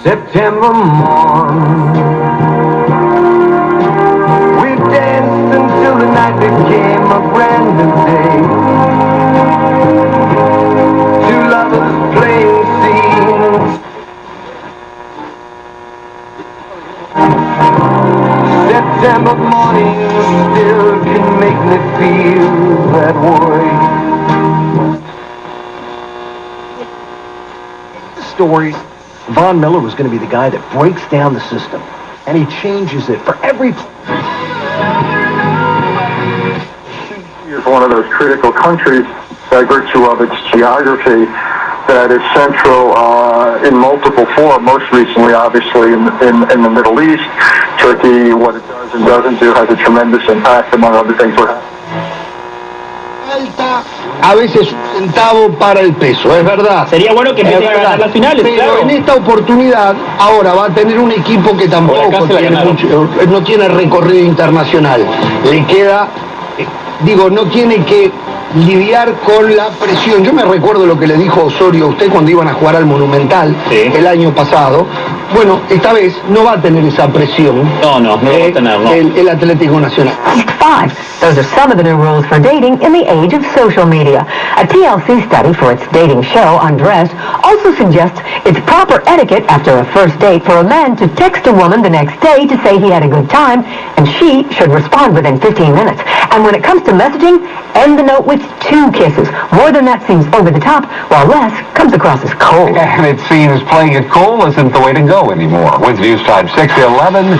September morn, we danced until the night became a brand new day. Two lovers playing scenes. September morning still can make me feel that way. Stories. Von Miller was going to be the guy that breaks down the system, and he changes it for every... It's one of those critical countries by virtue of its geography that is central in multiple forms. Most recently, obviously, in the Middle East. Turkey, what it does and doesn't do, has a tremendous impact, among other things. A veces un centavo para el peso, es verdad. Sería bueno que empiece a ganar las finales, pero claro. En esta oportunidad, ahora va a tener un equipo que tampoco no tiene recorrido internacional. Le queda, no tiene que lidiar con la presión. Yo me recuerdo lo que le dijo Osorio a usted cuando iban a jugar al Monumental el año pasado. Bueno, esta vez no va a tener esa presión. No va a tener, no. El Atlético Nacional. 5. Those are some of the new rules for dating in the age of social media. A TLC study for its dating show, Undressed, also suggests it's proper etiquette after a first date for a man to text a woman the next day to say he had a good time, and she should respond within 15 minutes. And when it comes to messaging, end the note with 2 kisses. More than that seems over the top, while less comes across as cold. And it seems playing it cool isn't the way to go anymore. Wednesday News Time 6:11.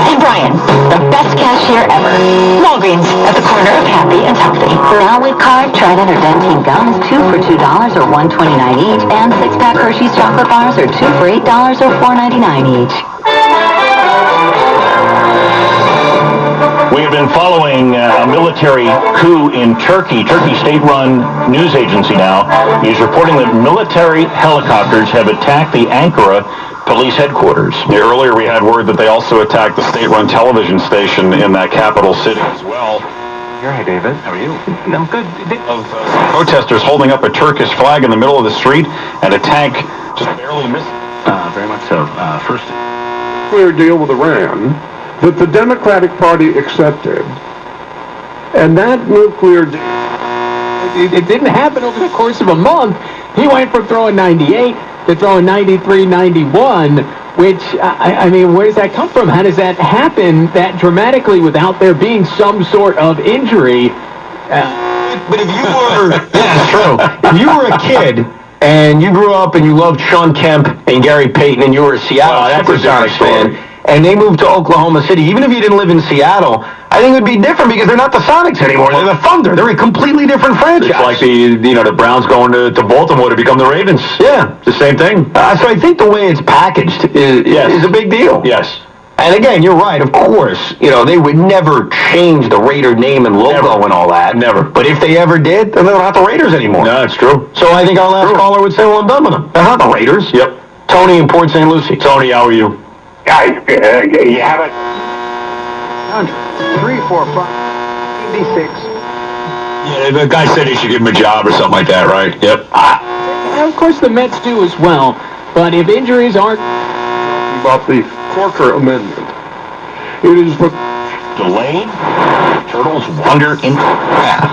Hey Brian, the best cashier ever. Walgreens, at the corner of happy and healthy. Now with card, Trident or Dentine gums, 2 for $2 or $1.29 each, and 6-pack Hershey's chocolate bars are 2 for $8 or $4.99 each. We have been following a military coup in Turkey. Turkey's state-run news agency now is reporting that military helicopters have attacked the Ankara police headquarters. Earlier we had word that they also attacked the state-run television station in that capital city as well. Hi, David. How are you? I'm good. Of protesters holding up a Turkish flag in the middle of the street and a tank just barely missed. Very much so. First, clear deal with Iran that the Democratic Party accepted, and that nuclear deal... It didn't happen over the course of a month. He went from throwing 98 to throwing 93, 91, which, I mean, where does that come from? How does that happen that dramatically without there being some sort of injury? But if you were... Yeah, it's true. If you were a kid and you grew up and you loved Sean Kemp and Gary Payton and you were a Seattle Supersonics fan, and they moved to Oklahoma City, even if you didn't live in Seattle, I think it would be different because they're not the Sonics anymore. They're the Thunder. They're a completely different franchise. It's like the Browns going to Baltimore to become the Ravens. Yeah. It's the same thing. So I think the way it's packaged is a big deal. Yes. And again, you're right, of course. They would never change the Raider name and logo and all that. Never. But if they ever did, then they're not the Raiders anymore. No, it's true. So I think our last caller would say, well, I'm done with them. They're not the Raiders. Yep. Tony in Port St. Lucie. Tony, how are you? Guys, you have it. 3, 4, 5, 86. Yeah, the guy said he should give him a job or something like that, right? Yep. Of course, the Mets do as well. But if injuries aren't... About the Corker Amendment. It is delayed. Turtles wander into path.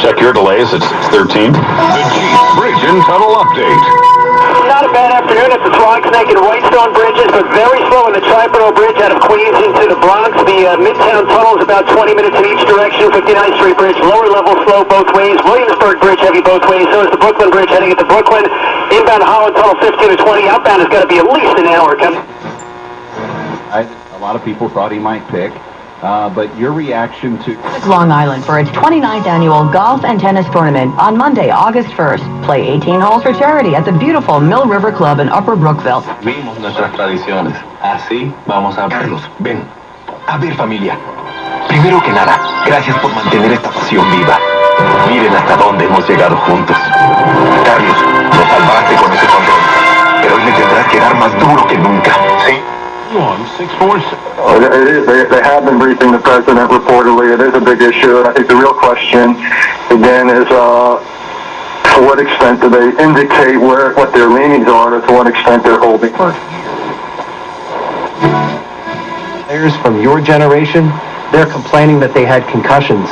Check your delays at 6:13. The Jeep Bridge and Tunnel Update. Not a bad afternoon at the Swan Snake and Whitestone bridges, but very slow in the Tripodal Bridge out of Queens into the Bronx. The Midtown Tunnel is about 20 minutes in each direction. 59th Street Bridge, lower level slow both ways. Williamsburg Bridge heavy both ways. So is the Brooklyn Bridge heading into Brooklyn. Inbound Holland Tunnel 15 to 20. Outbound is going to be at least an hour coming. A lot of people thought he might pick. But your reaction to... Long Island for its 29th annual golf and tennis tournament on Monday, August 1st. Play 18 holes for charity at the beautiful Mill River Club in Upper Brookville. Vimos nuestras tradiciones. Así vamos a... Carlos, ven. A ver, familia. Primero que nada, gracias por mantener esta pasión viva. Miren hasta dónde hemos llegado juntos. Carlos, lo salvaste con ese control. Pero hoy le tendrás que dar más duro que nunca. ¿Sí? They have been briefing the president reportedly. It is a big issue. I think the real question, again, is to what extent do they indicate what their leanings are, to what extent they're holding. Players from your generation, they're complaining that they had concussions.